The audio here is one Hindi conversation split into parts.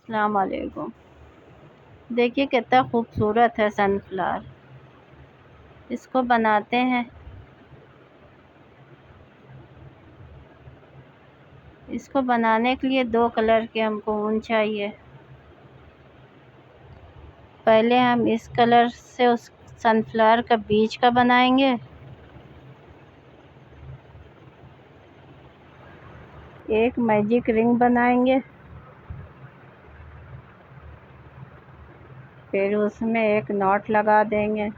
अस्सलाम वालेकुम। देखिए कितना खूबसूरत है सनफ्लावर। इसको बनाते हैं। इसको बनाने के लिए 2 कलर के हमको ऊन चाहिए। पहले हम इस कलर से उस सनफ्लावर का बीज का बनाएंगे। एक मैजिक रिंग बनाएंगे। फिर उसमें एक नॉट लगा देंगे।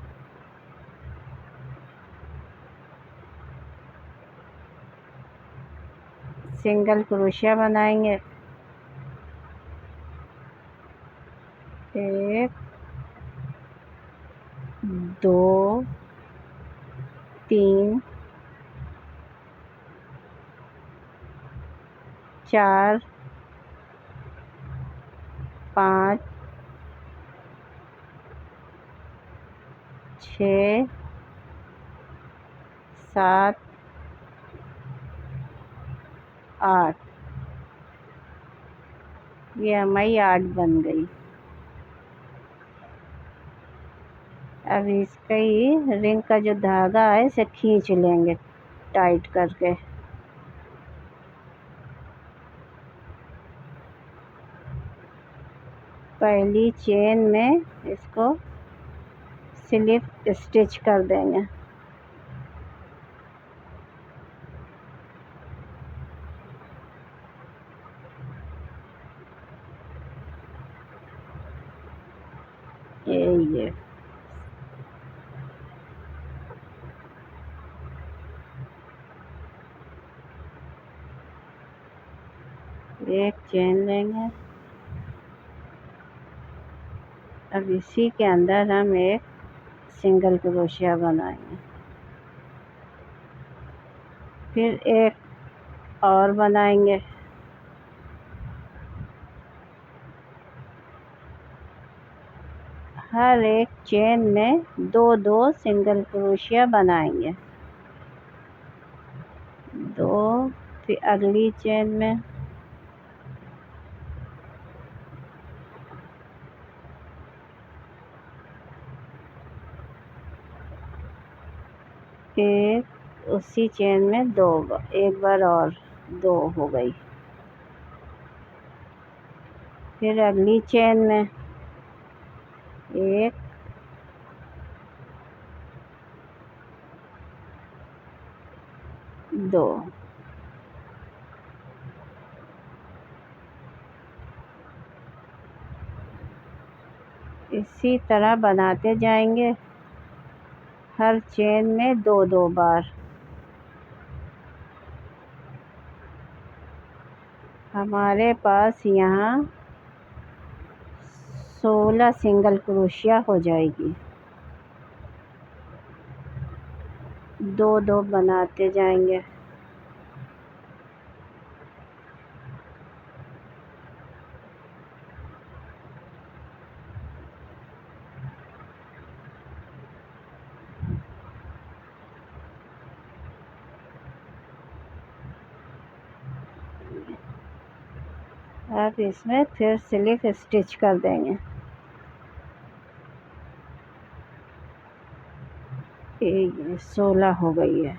सिंगल क्रोशिया बनाएंगे। 1 2 3 4 5 6 7 8। ये हमारी 8 बन गई। अब इसका ही रिंग का जो धागा है इसे खींच लेंगे टाइट करके। पहली चेन में इसको स्लिप स्टिच कर देंगे। ये एक चेन लेंगे। अब इसी के अंदर हम एक सिंगल क्रोशिया बनाएंगे। फिर एक और बनाएंगे। हर एक चेन में 2-2 सिंगल क्रोशिया बनाएंगे। 2। फिर अगली चेन में एक, उसी चेन में 2 एक बार और 2 हो गई। फिर अगली चेन में 1 2। इसी तरह बनाते जाएंगे हर चेन में 2-2 बार। हमारे पास यहाँ 16 सिंगल क्रोशिया हो जाएगी। 2-2 बनाते जाएंगे। अब इसमें फिर स्लिप स्टिच कर देंगे। ये 16 हो गई है।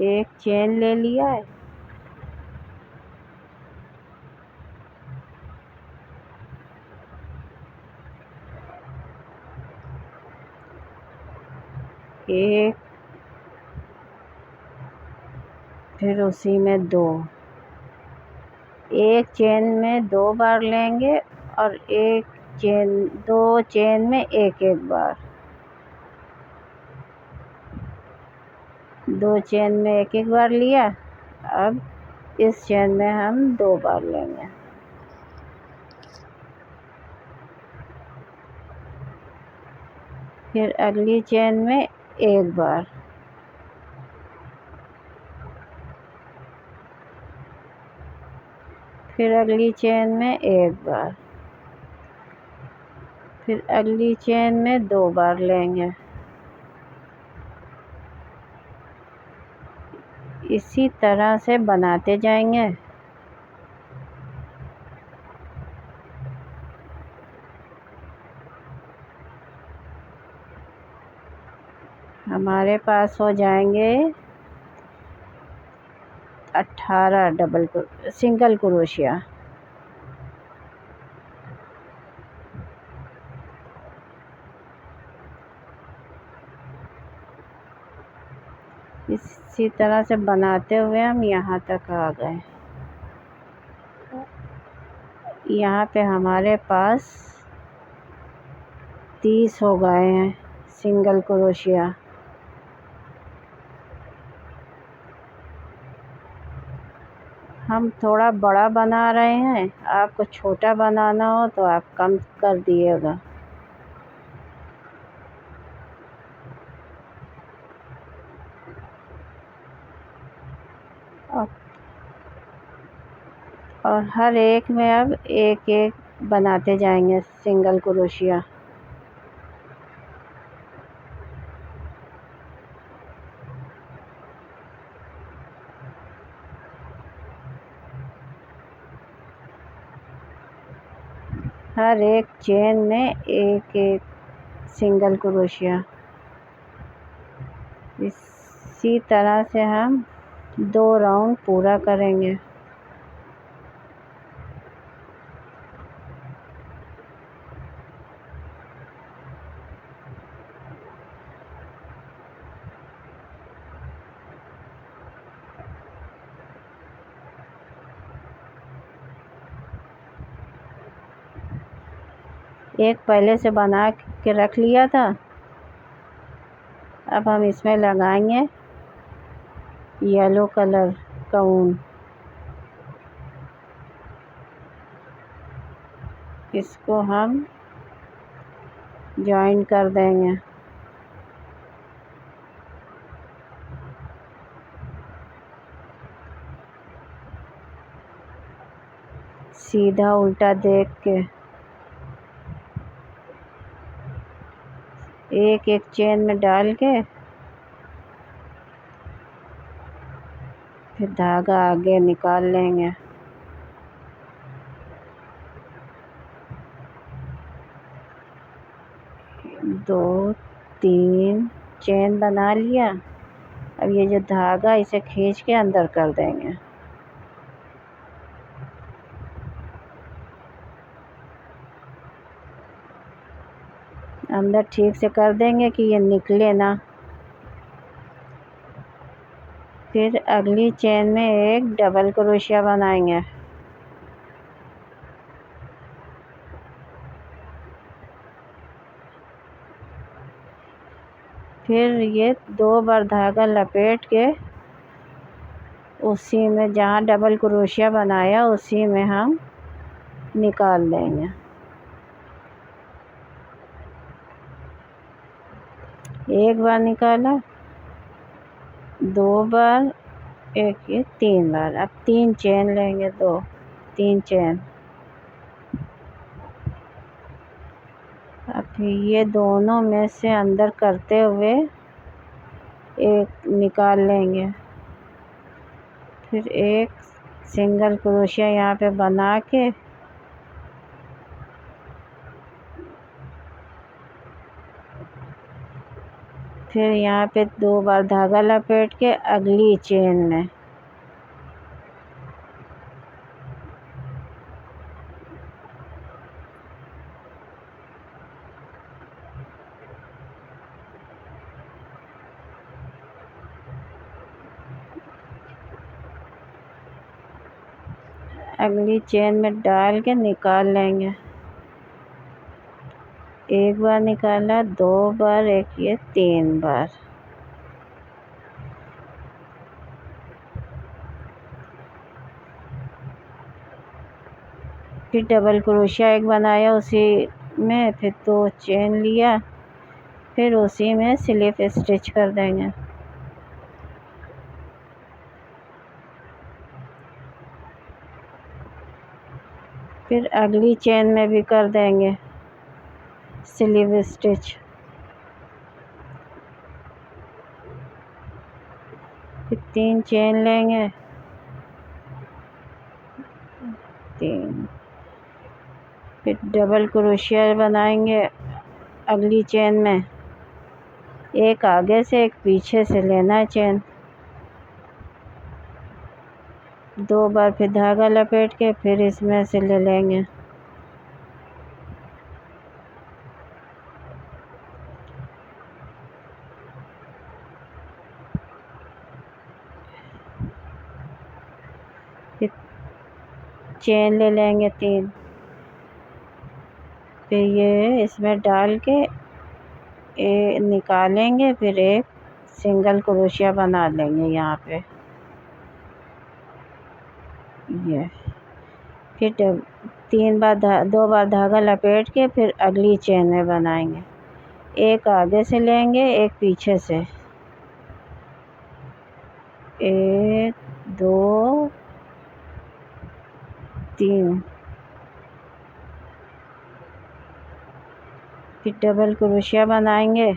एक चेन ले लिया है। एक, फिर उसी में 2। एक चेन में 2 बार लेंगे और 2 चेन में एक बार। 2 चेन में एक बार लिया। अब इस चेन में हम 2 बार लेंगे। फिर अगली चेन में एक बार। फिर अगली चेन में एक बार। फिर अगली चेन में 2 बार लेंगे। इसी तरह से बनाते जाएंगे। हमारे पास हो जाएंगे 18 सिंगल क्रोशिया। इसी तरह से बनाते हुए हम यहाँ तक आ गए। यहाँ पे हमारे पास 30 हो गए हैं सिंगल क्रोशिया। हम थोड़ा बड़ा बना रहे हैं, आपको छोटा बनाना हो तो आप कम कर दिएगा। और हर एक में अब एक एक बनाते जाएंगे सिंगल क्रोशिया। हर एक चेन में एक एक सिंगल क्रोशिया। इसी तरह से हम 2 राउंड पूरा करेंगे। एक पहले से बना के रख लिया था, अब हम इसमें लगाएंगे येलो कलर का ऊन। इसको हम जॉइन कर देंगे। सीधा उल्टा देख के एक एक चेन में डाल के फिर धागा आगे निकाल लेंगे। दो 3 चेन बना लिया। अब ये जो धागा इसे खींच के अंदर कर देंगे। अंदर ठीक से कर देंगे कि ये निकले ना। फिर अगली चेन में एक डबल क्रोशिया बनाएंगे। फिर ये 2 बार धागा लपेट के उसी में जहाँ डबल क्रोशिया बनाया उसी में हम निकाल देंगे। एक बार निकाला, 2 बार, एक ये 3 बार। अब 3 चेन लेंगे, 3 चेन। अब ये दोनों में से अंदर करते हुए एक निकाल लेंगे। फिर एक सिंगल क्रोशिया यहाँ पे बना के फिर यहाँ पे 2 बार धागा लपेट के अगली चेन में अगली चेन में डाल के निकाल लेंगे। एक बार निकाला, 2 बार, एक ये 3 बार। फिर डबल क्रोशिया एक बनाया उसी में, फिर 2 चेन लिया, फिर उसी में स्लिप स्टिच कर देंगे। फिर अगली चेन में भी कर देंगे स्लिप स्टिच। फिर 3 चेन लेंगे, 3। फिर डबल क्रोशिया बनाएंगे अगली चेन में, एक आगे से एक पीछे से लेना है चेन। 2 बार फिर धागा लपेट के फिर इसमें से ले लेंगे। फिर चेन ले लेंगे 3, फिर ये इसमें डाल के निकालेंगे, फिर एक सिंगल क्रोशिया बना लेंगे यहाँ पे। ये फिर 2 बार धागा लपेट के फिर अगली चेन में बनाएंगे। एक आगे से लेंगे, एक पीछे से। 1 2 3, फिर डबल क्रोशिया बनाएंगे।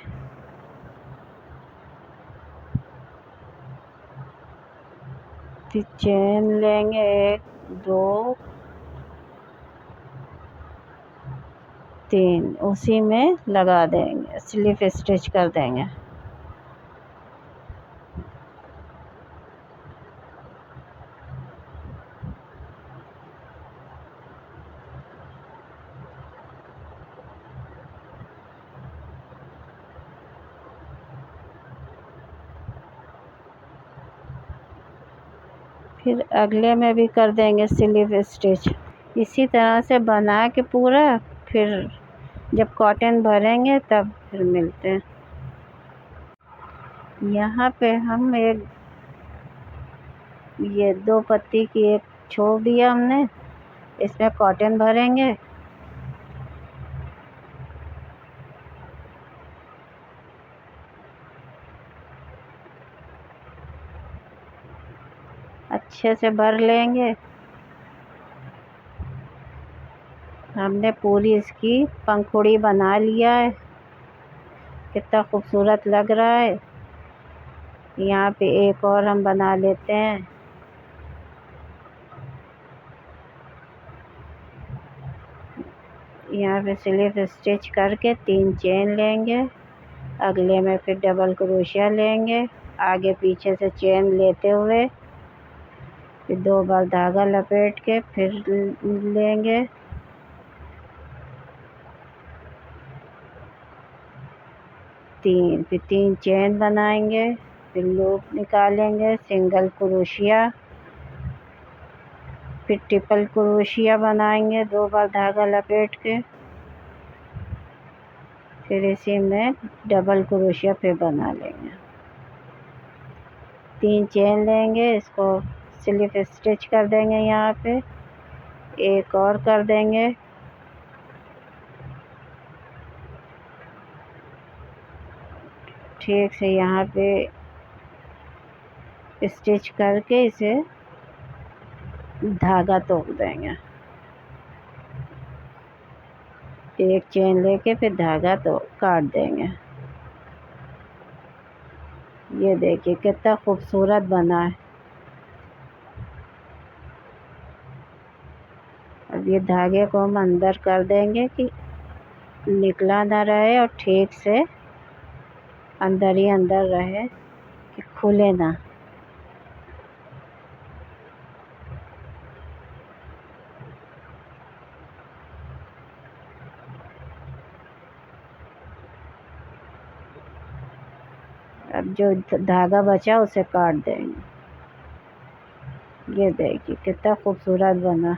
फिर चेन लेंगे 1 2 3, उसी में लगा देंगे, स्लिप स्टिच कर देंगे। फिर अगले में भी कर देंगे स्लिप स्टिच। इसी तरह से बना के पूरा, फिर जब कॉटन भरेंगे तब फिर मिलते हैं। यहाँ पे हम ये 2 पत्ती की एक छोड़ दिया हमने, इसमें कॉटन भरेंगे। अच्छे से भर लेंगे। हमने पूरी इसकी पंखुड़ी बना लिया है। कितना खूबसूरत लग रहा है। यहाँ पे एक और हम बना लेते हैं। यहाँ पे स्लिप स्टिच करके 3 चेन लेंगे। अगले में फिर डबल क्रोशिया लेंगे, आगे पीछे से चेन लेते हुए फिर 2 बार धागा लपेट के फिर लेंगे। फिर 3 चेन बनाएंगे, फिर लूप निकालेंगे, सिंगल क्रोशिया, फिर ट्रिपल क्रोशिया बनाएंगे 2 बार धागा लपेट के। फिर इसी में डबल क्रोशिया फिर बना लेंगे। 3 चेन लेंगे, इसको स्लिप स्टिच कर देंगे। यहाँ पे एक और कर देंगे। ठीक से यहाँ पे स्टिच करके इसे धागा तोड़ देंगे। एक चेन लेके फिर धागा तो काट देंगे। ये देखिए कितना खूबसूरत बना है। अब ये धागे को हम अंदर कर देंगे कि निकला ना रहे और ठीक से अंदर ही अंदर रहे कि खुले ना। अब जो धागा बचा उसे काट देंगे। ये देखिए कितना खूबसूरत बना।